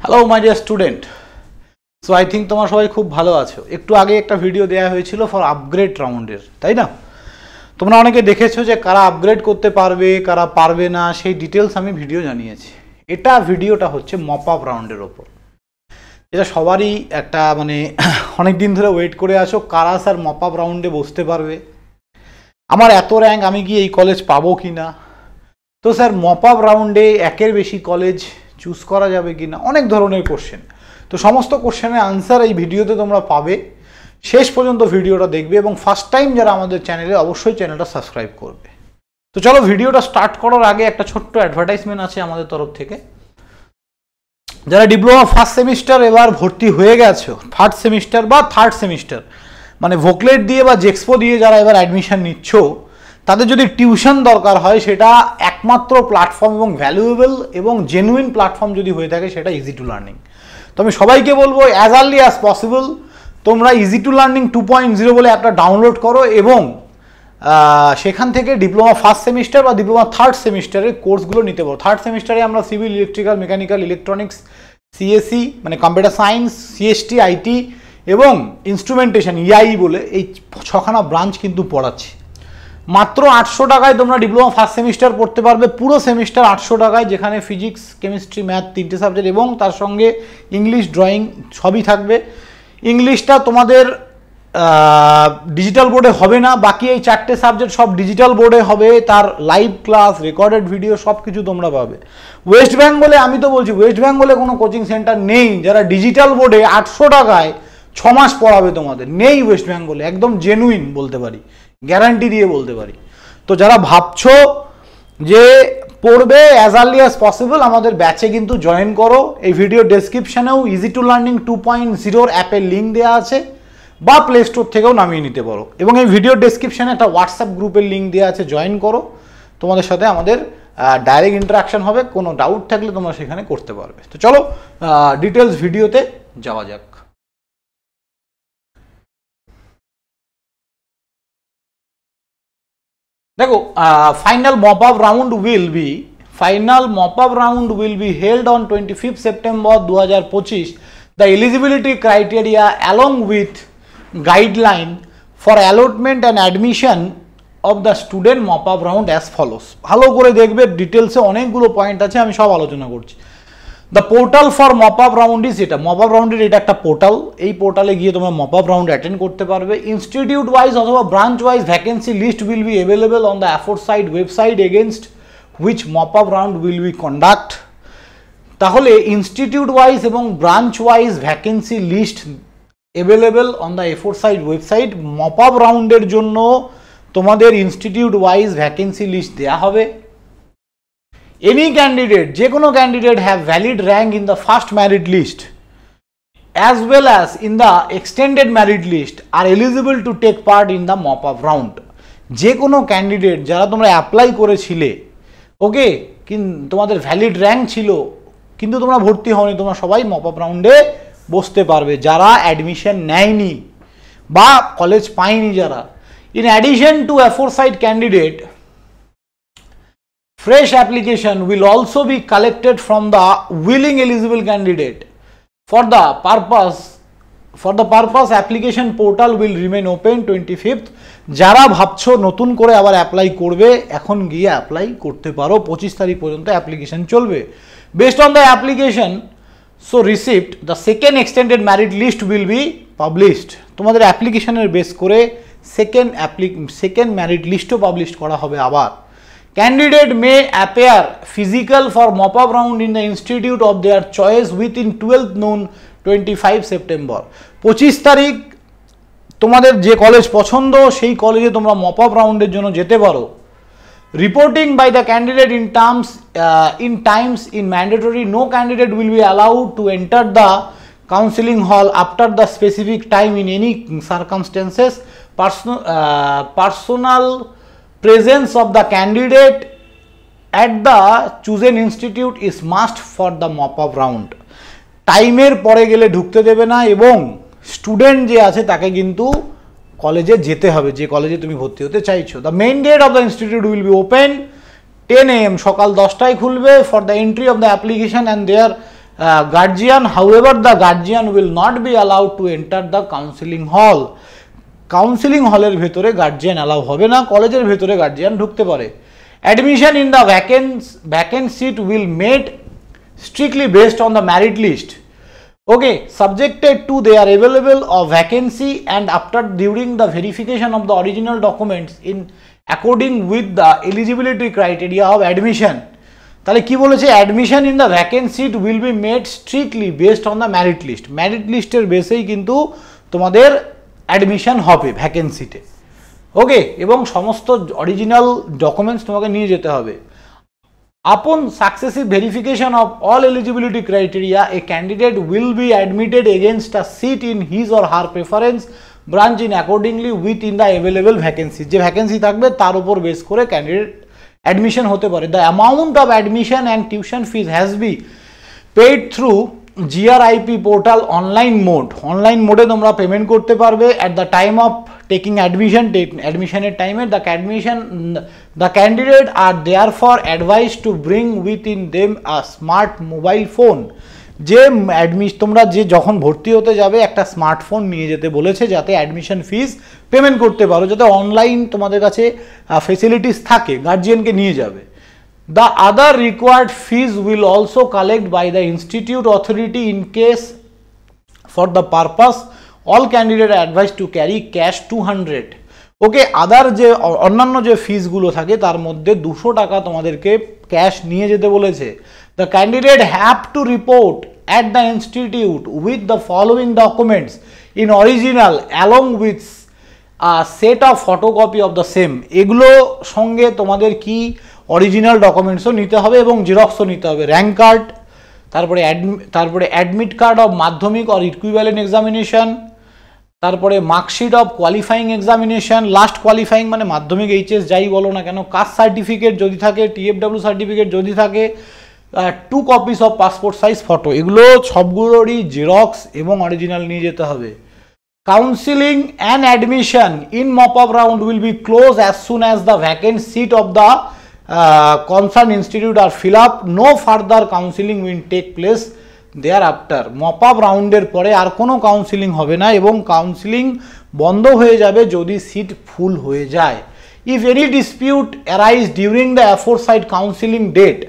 Hello my dear student. So I think তোমরা সবাই খুব ভালো আছো। একটু আগে একটা ভিডিও দেওয়া হয়েছিল ফর আপগ্রেড রাউন্ডের, তাই না? তোমরা অনেকে দেখেছো যে কারা আপগ্রেড করতে পারবে কারা পারবে না, সেই ডিটেলস আমি ভিডিও জানিয়েছি। ভিডিওটা হচ্ছে মপ আপ রাউন্ডের ওপর। এটা সবারই একটা অনেক দিন ধরে ওয়েট করে আছো, কারা স্যার মপ আপ রাউন্ডে বসতে পারবে, আমার এত র্যাঙ্ক আমি কি এই কলেজ পাবো কি না। তো স্যার মপ আপ রাউন্ডে একের বেশি কলেজ চুজ করা যাবে কি না, অনেক ধরনের কোশ্চেন। তো সমস্ত কোশ্চেনের আনসার এই ভিডিওতে তোমরা পাবে। শেষ পর্যন্ত ভিডিওটা দেখবে এবং ফার্স্ট টাইম যারা আমাদের চ্যানেলে, অবশ্যই চ্যানেলটা সাবস্ক্রাইব করবে। তো চলো ভিডিওটা স্টার্ট করার আগে একটা ছোট্ট অ্যাডভার্টাইজমেন্ট আছে আমাদের তরফ থেকে। যারা ডিপ্লোমা ফার্স্ট সেমিস্টার এবার ভর্তি হয়ে গেছো, ফার্স্ট সেমিস্টার বা থার্ড সেমিস্টার, ভোকলেট দিয়ে বা জেক্সপো দিয়ে যারা এবার অ্যাডমিশন নিচ্ছ, তাদের যদি টিউশন দরকার হয়, সেটা একমাত্র প্ল্যাটফর্ম এবং ভ্যালুয়েবল এবং জেনুইন প্ল্যাটফর্ম যদি হয়ে থাকে, সেটা ইজি টু লার্নিং। তো আমি সবাইকে বলবো অ্যাজ আর্লি অ্যাজ পসিবল তোমরা ইজি টু লার্নিং 2.0 বলে অ্যাপটা ডাউনলোড করো এবং সেখান থেকে ডিপ্লোমা ফার্স্ট সেমিস্টার বা ডিপ্লোমা থার্ড সেমিস্টারের কোর্সগুলো নিতে পারো। থার্ড সেমিস্টারে আমরা civil, electrical, mechanical, electronics, CSC computer science, CST, IT এবং ইনস্ট্রুমেন্টেশন ইআই বলে এই 6খানা ব্রাঞ্চ কিন্তু পড়াচ্ছি। মাত্র 800 টাকায় তোমরা ডিপ্লোমা ফার্স্ট সেমিস্টার পড়তে পারবে, পুরো সেমিস্টার 800 টাকায়, যেখানে ফিজিক্স, কেমিস্ট্রি, ম্যাথ 3টে সাবজেক্ট এবং তার সঙ্গে ইংলিশ, ড্রয়িং সবই থাকবে। ইংলিশটা তোমাদের ডিজিটাল বোর্ডে হবে না, বাকি এই 4টে সাবজেক্ট সব ডিজিটাল বোর্ডে হবে। তার লাইভ ক্লাস, রেকর্ডেড ভিডিও সব কিছু তোমরা পাবে। ওয়েস্ট বেঙ্গলে, আমি তো বলছি ওয়েস্ট বেঙ্গলে কোনো কোচিং সেন্টার নেই যারা ডিজিটাল বোর্ডে 800 টাকায় 6 মাস পড়াবে, তোমাদের নেই ওয়েস্ট বেঙ্গলে। একদম জেনুইন বলতে পারি, গ্যারান্টি দিয়ে বলতে পারি। তো যারা ভাবছো যে পড়বে, অ্যাজ আর্লি অ্যাজ পসিবল আমাদের ব্যাচে কিন্তু জয়েন করো। এই ভিডিও ডেসক্রিপশানেও ইজি টু লার্নিং 2.0 অ্যাপের লিঙ্ক দেওয়া আছে, বা প্লে স্টোর থেকেও নামিয়ে নিতে পারো। এবং এই ভিডিও ডেসক্রিপশানে একটা হোয়াটসঅ্যাপ গ্রুপের লিঙ্ক দেওয়া আছে, জয়েন করো। তোমাদের সাথে আমাদের ডাইরেক্ট ইন্টারাকশন হবে, কোনো ডাউট থাকলে তোমরা সেখানে করতে পারবে। তো চলো ডিটেলস ভিডিওতে যাওয়া যাক। দেখো, final mop up round will be held on 25 September 2025। The eligibility criteria along with guideline for allotment and admission of the student mop up round as follows. ভালো করে দেখবে, ডিটেলসে অনেকগুলো পয়েন্ট আছে, আমি সব আলোচনা করছি। The portal for mop up round is, এটা মপ আপ রাউন্ডের এটা একটা পোর্টাল। এই পোর্টালে গিয়ে তোমরা মপ আপ রাউন্ড অ্যাটেন্ড করতে পারবে। ইনস্টিটিউট ওয়াইজ অথবা branch wise vacancy list will be available on the aforesaid website against which mop up round will be conduct. তাহলে ইনস্টিটিউট ওয়াইজ এবং branch wise vacancy list available on the aforesaid website. Mop up রাউন্ডের জন্য তোমাদের institute wise vacancy list দেওয়া হবে। Any candidate, যে কোনো candidate have valid rank in the first merit list as well as in the extended merit list are eligible to take part in the mop up round. যে কোনো candidate যারা তোমরা apply করেছিলে, ওকে, তোমাদের valid rank ছিল কিন্তু তোমরা ভর্তি হওনি, তোমরা সবাই মপ আপ রাউন্ডে বসতে পারবে। যারা অ্যাডমিশন নেয়নি বা কলেজ পায়নি যারা। In addition to aforesaid candidate, fresh application will also be collected from the willing eligible candidate. For the purpose application portal will remain open 25th. যারা ভাবছো নতুন করে আবার অ্যাপ্লাই করবে, এখন গিয়ে অ্যাপ্লাই করতে পারো। 25 তারিখ পর্যন্ত অ্যাপ্লিকেশন চলবে। Based on the application so received, the second extended merit list will be published. তোমাদের অ্যাপ্লিকেশনের বেস করে সেকেন্ড মেরিট লিস্টও পাবলিশ করা হবে আবার। Candidate may appear physical for mop up round in the institute of their choice within 12th noon 25 September. 25 তারিখ তোমাদের যে college পছন্দ সেই কলেজে তোমরা মপ আপ রাউন্ডের জন্য যেতে পারো। Reporting by the candidate in times in mandatory. No candidate will be allowed to enter the counseling hall after the specific time in any circumstances. Personal presence of the candidate at the chosen institute is must for the mop up round. টাইমের পরে গেলে ঢুকতে দেবে না এবং student যে আছে তাকে কিন্তু কলেজে যেতে হবে, যে কলেজে তুমি ভর্তি হতে চাইছো। The main gate of the institute will be open 10 AM, সকাল 10টায় খুলবে। For the entry of the application and their guardian, however the guardian will not be allowed to enter the counseling hall. Counselling হলের ভেতরে guardian allow হবে না, কলেজের ভেতরে guardian ঢুকতে পারে। Admission in the vacant seat will made strictly based on the merit list, okay, subjected to their available of vacancy and after during the verification of the original documents in according with the eligibility criteria of admission. তাহলে কি বলেছে, admission in the vacant seat will be made strictly based on the merit list, merit লিস্টের বেসেই কিন্তু তোমাদের admission হবে ভ্যাকেন্সিতে, ওকে, এবং সমস্ত অরিজিনাল ডকুমেন্টস তোমাকে নিয়ে যেতে হবে। Upon successive verification of all eligibility criteria, a candidate will be admitted against a seat in his or her preference branch in accordingly within the available vacancy. যে ভ্যাকেন্সি থাকবে তার উপর বেস করে candidate admission হতে পারে। The amount of admission and tuition fees has been paid through GRIP portal online mode. Online মোডে তোমরা payment করতে পারবে। at the time of taking admission, অ্যাডমিশনের টাইমে the candidate are therefore advised to bring within them a smart mobile phone. যে তোমরা যে যখন ভর্তি হতে যাবে একটা স্মার্টফোন নিয়ে যেতে বলেছে, যাতে অ্যাডমিশন ফিস পেমেন্ট করতে পারো, যাতে অনলাইন তোমাদের কাছে ফেসিলিটিস থাকে, গার্জিয়ানকে নিয়ে যাবে। The other required fees will also collect by the institute authority in case for the purpose all candidates are advised to carry cash 200. ওকে, আদার যে অন্যান্য যে ফিসগুলো থাকে তার মধ্যে 200 টাকা তোমাদেরকে ক্যাশ নিয়ে যেতে বলেছে। The candidate have to report at the institute with the following documents in original along with a set of photocopy of the same. এগুলো সঙ্গে তোমাদের কি অরিজিনাল ডকুমেন্টসও নিতে হবে এবং জেরক্সও নিতে হবে। র্যাঙ্ক কার্ড, তারপরে অ্যাডমিট কার্ড অফ মাধ্যমিক অর ইকুইভ্যালেন্ট এক্সামিনেশন, তারপরে marksheet of qualifying examination, last qualifying মানে মাধ্যমিক এইচএস যাই বলো না কেন, কাস্ট সার্টিফিকেট যদি থাকে, TFW সার্টিফিকেট যদি থাকে, 2 copies of passport size photo, এগুলো সবগুলোরই জেরক্স এবং অরিজিনাল নিয়ে যেতে হবে। Counselling and admission in mop up round will be close as soon as the vacant seat of the concerned institute are fill up. No further counseling will take place thereafter. Mop up রাউন্ডের পরে আর কোনো counselling হবে না এবং counselling বন্ধ হয়ে যাবে যদি সিট ফুল হয়ে যায়। If any dispute arise during the aforesaid counseling date,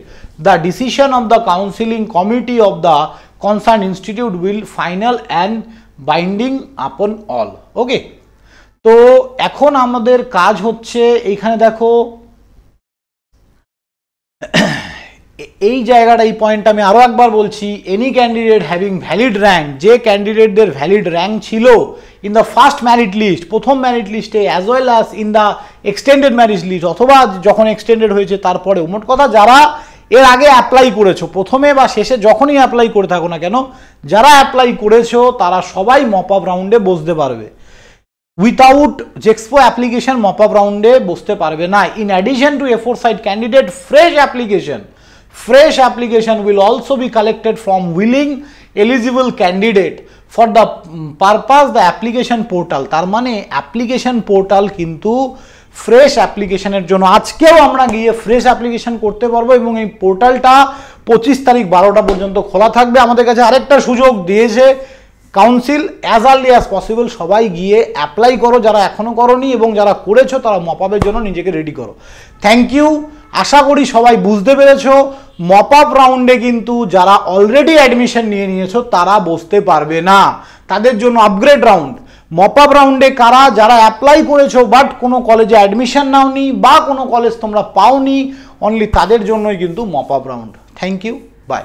the decision of the counseling committee of the concerned institute will final and binding upon all. ওকে, তো এখন আমাদের কাজ হচ্ছে এইখানে দেখো এই জায়গাটা, এই পয়েন্টটা আমি আরও একবার বলছি, any candidate having valid rank, যে ক্যান্ডিডেটদের ভ্যালিড র্যাঙ্ক ছিল in the first merit list, প্রথম ম্যারিট লিস্টে, as well as in the extended merit list, অথবা যখন এক্সটেন্ডেড হয়েছে তারপরে, মোট কথা যারা এর আগে অ্যাপ্লাই করেছো, প্রথমে বা শেষে যখনই অ্যাপ্লাই করে থাকো না কেন, যারা অ্যাপ্লাই করেছো তারা সবাই মপ আপ রাউন্ডে বসতে পারবে। Without JEXPO application mop up রাউন্ডে বসতে পারবে না। In addition to aforesaid candidate, fresh application will also be collected from willing eligible candidate for the purpose the application portal. তার মানে অ্যাপ্লিকেশন পোর্টাল কিন্তু ফ্রেশ অ্যাপ্লিকেশনের জন্য আজকেও আমরা গিয়ে ফ্রেশ অ্যাপ্লিকেশন করতে পারবো এবং এই পোর্টালটা 25 তারিখ 12টা পর্যন্ত খোলা থাকবে। আমাদের কাছে আরেকটা সুযোগ দিয়েছে council, as early as possible সবাই গিয়ে অ্যাপ্লাই করো, যারা এখনও করোনি, এবং যারা করেছো তারা মপ আপের জন্য নিজেকে রেডি করো। থ্যাংক ইউ, আশা করি সবাই বুঝতে পেরেছো। মপ আপ রাউন্ডে কিন্তু যারা অলরেডি অ্যাডমিশন নিয়ে নিয়েছো তারা বসতে পারবে না, তাদের জন্য আপগ্রেড রাউন্ড। মপ আপ রাউন্ডে কারা, যারা অ্যাপ্লাই করেছো বাট কোনো কলেজে অ্যাডমিশন নাওনি বা কোনো কলেজ তোমরা পাওনি, অনলি তাদের জন্যই কিন্তু mop up round. Thank you, by.